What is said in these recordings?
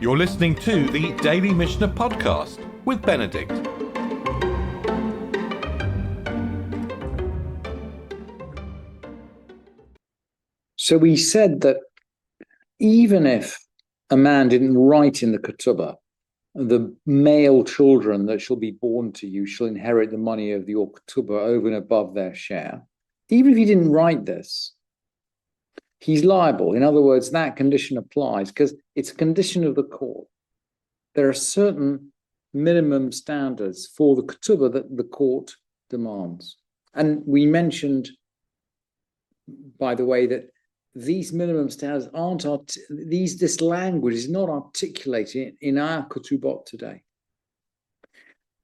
You're listening to the Daily Mishnah Podcast with Benedict. So we said that even if a man didn't write in the Ketubot, the male children that shall be born to you shall inherit the money of your Ketubot over and above their share. Even if he didn't write this, he's liable. In other words, that condition applies because it's a condition of the court. There are certain minimum standards for the Ketubot that the court demands. And we mentioned, by the way, that these minimum standards this language is not articulated in our Ketubot today.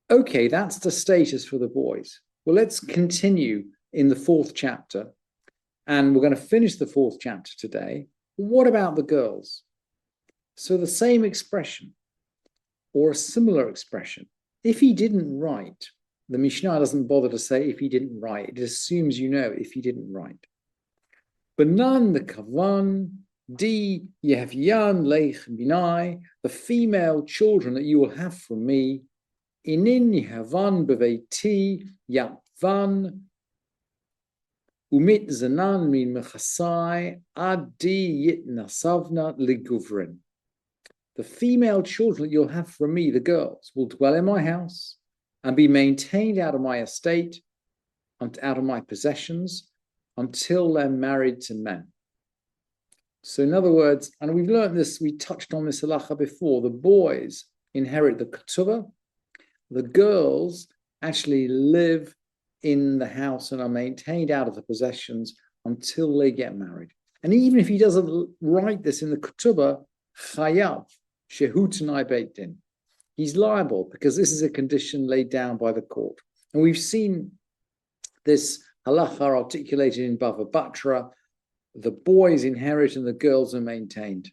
Okay, that's the status for the boys. Well, let's continue in the fourth chapter, and we're going to finish the fourth chapter today. What about the girls? So the same expression, or a similar expression. If he didn't write, the Mishnah doesn't bother to say if he didn't write. It assumes you know if he didn't write. Banan the kavan, di yehvian leich binai, the female children that you will have from me, inin yehavan beveiti yapvan, umit zanan min mechasai, adi yitnasavna liguvrin. The female children that you'll have from me, the girls, will dwell in my house and be maintained out of my estate, and out of my possessions, until they're married to men. So in other words, and we've learned this, we touched on this halacha before, the boys inherit the ketubah, the girls actually live in the house and are maintained out of the possessions until they get married. And even if he doesn't write this in the ketubah, chayav, shehu tanai beit din, he's liable because this is a condition laid down by the court. And we've seen this halacha articulated in Bava Batra. The boys inherit and the girls are maintained.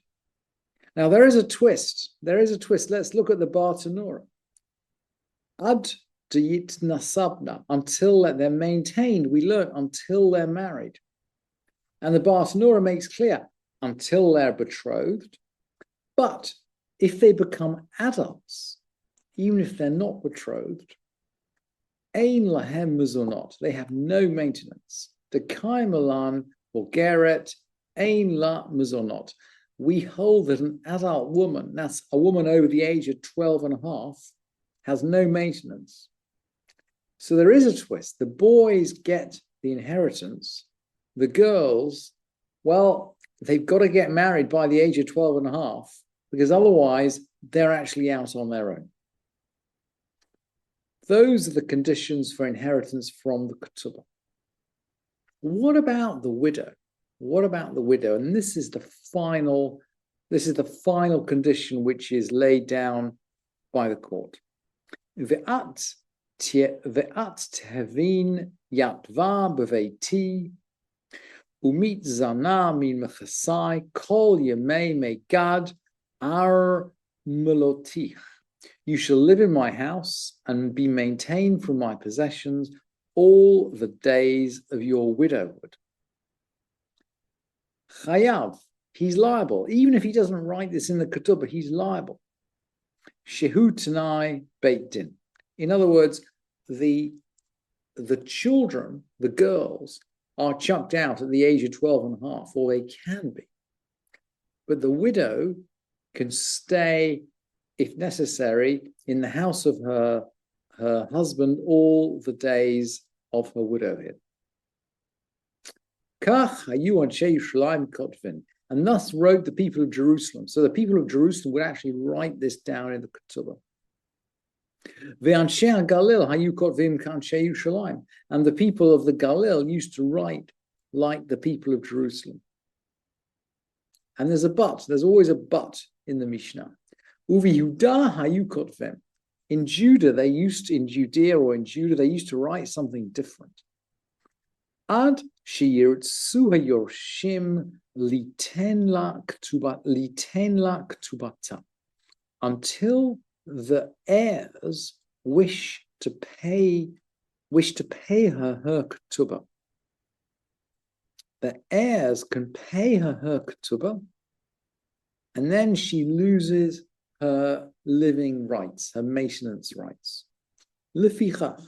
Now there is a twist. Let's look at the Bartanura. Ad deyit nasabna, until they're maintained. We learn until they're married. And the Bartanura makes clear until they're betrothed. But if they become adults, even if they're not betrothed, Ein lahem mezonot, they have no maintenance. Dekai malan or geret, ein la mezonot. We hold that an adult woman, that's a woman over the age of 12 and a half, has no maintenance. So there is a twist. The boys get the inheritance. The girls, well, they've got to get married by the age of 12 and a half, because otherwise they're actually out on their own. Those are the conditions for inheritance from the ketubah. What about the widow? And this is the final condition which is laid down by the court. Ve'at tehevin yatva beveiti umit zana min mechasai kol yemei megad ar melotich. You shall live in my house and be maintained from my possessions all the days of your widowhood. Chayav, he's liable. Even if he doesn't write this in the ketubah, he's liable. Shehu tanai beit din. In other words, the children, the girls, are chucked out at the age of 12 and a half, or they can be. But the widow can stay, if necessary, in the house of her husband all the days of her widowhood. Kach hayu anshe Yerushalayim kotvin, and thus wrote the people of Jerusalem. So the people of Jerusalem would actually write this down in the ketubah. Ve'anshe Galil hayu kotvim k'anshe Yerushalayim, and the people of the Galil used to write like the people of Jerusalem. And there's a but. There's always a but in the Mishnah. Uvi Yehuda hayu kotvim. In Judea, they used to write something different. Ad sheyirtzu hayorshim liten la ktubata, until the heirs wish to pay her ketubah. The heirs can pay her ketubah, and then she loses her living rights, her maintenance rights. Lefichach,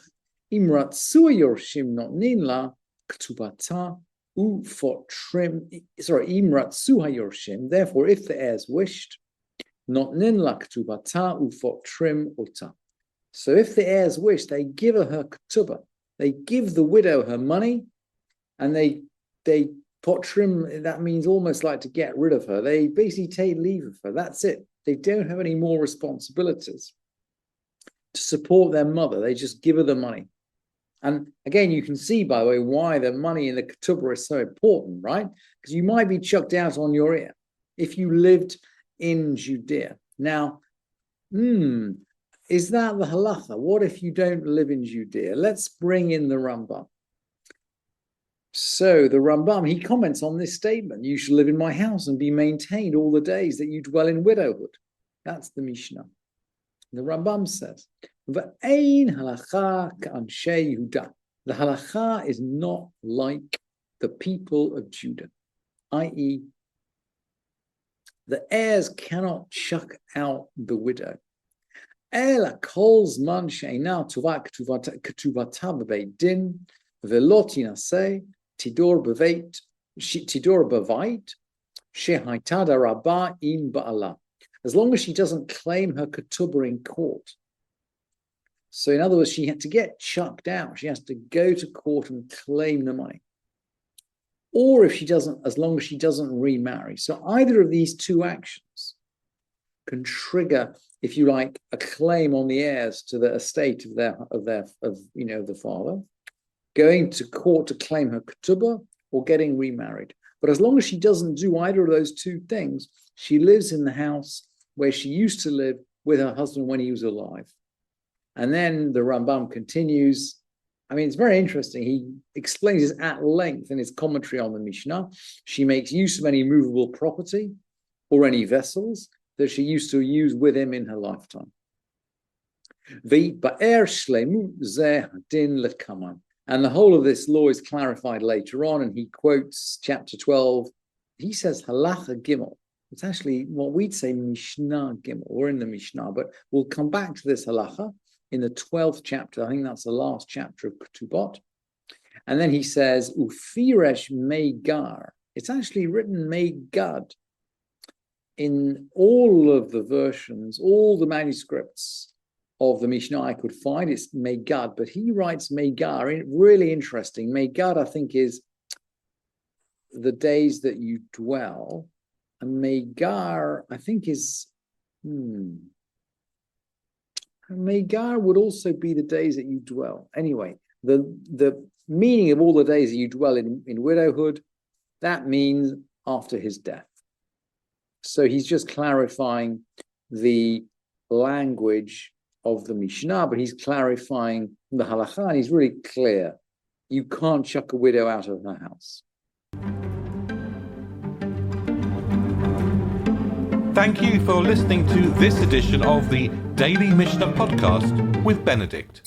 im ratzu yorshim notnin la ktubata ufotrim. Im ratzu hayorshim. Therefore, if the heirs wished, notnin la ktubata ufotrim ota. So if the heirs wish, they give her ketubah. They give the widow her money, and they potrim. That means almost like to get rid of her. They basically take leave of her. That's it. They don't have any more responsibilities to support their mother. They just give her the money. And again, you can see, by the way, why the money in the ketubah is so important, right? Because you might be chucked out on your ear if you lived in Judea. Now, is that the halacha? What if you don't live in Judea? Let's bring in the Rambam. So the Rambam, he comments on this statement: you shall live in my house and be maintained all the days that you dwell in widowhood. That's the Mishnah. The Rambam says, V'ein halacha k'anshei Yehuda. The halacha is not like the people of Judah, i.e., the heirs cannot chuck out the widow. Ela kol zman she'eina tova ketubata b'beit din v'lo tinaseh tidor b'veit she'haita darabah im ba'ala. As long as she doesn't claim her ketubah in court. So in other words, she had to get chucked out. She has to go to court and claim the money. Or if she doesn't, as long as she doesn't remarry. So either of these two actions can trigger, if you like, a claim on the heirs to the estate of the father, going to court to claim her ketubah, or getting remarried. But as long as she doesn't do either of those two things, she lives in the house where she used to live with her husband when he was alive. And then the Rambam continues. I mean, it's very interesting. He explains this at length in his commentary on the Mishnah. She makes use of any movable property or any vessels that she used to use with him in her lifetime. And the whole of this law is clarified later on, and he quotes chapter 12. He says halacha gimel. It's actually what we'd say Mishnah gimel. We're in the Mishnah, but we'll come back to this halacha in the 12th chapter. I think that's the last chapter of Ketubot. And then he says, Ufiresh Meigar. It's actually written Meigad. In all of the versions, all the manuscripts of the Mishnah I could find, it's Meigad, but he writes Meigar. Really interesting. Meigad, I think, is the days that you dwell. And Meigar, I think, is... Megar would also be the days that you dwell. Anyway, the meaning of all the days that you dwell in widowhood, that means after his death. So he's just clarifying the language of the Mishnah, but he's clarifying the halacha, and he's really clear. You can't chuck a widow out of her house. Thank you for listening to this edition of the Daily Mishnah Podcast with Benedict.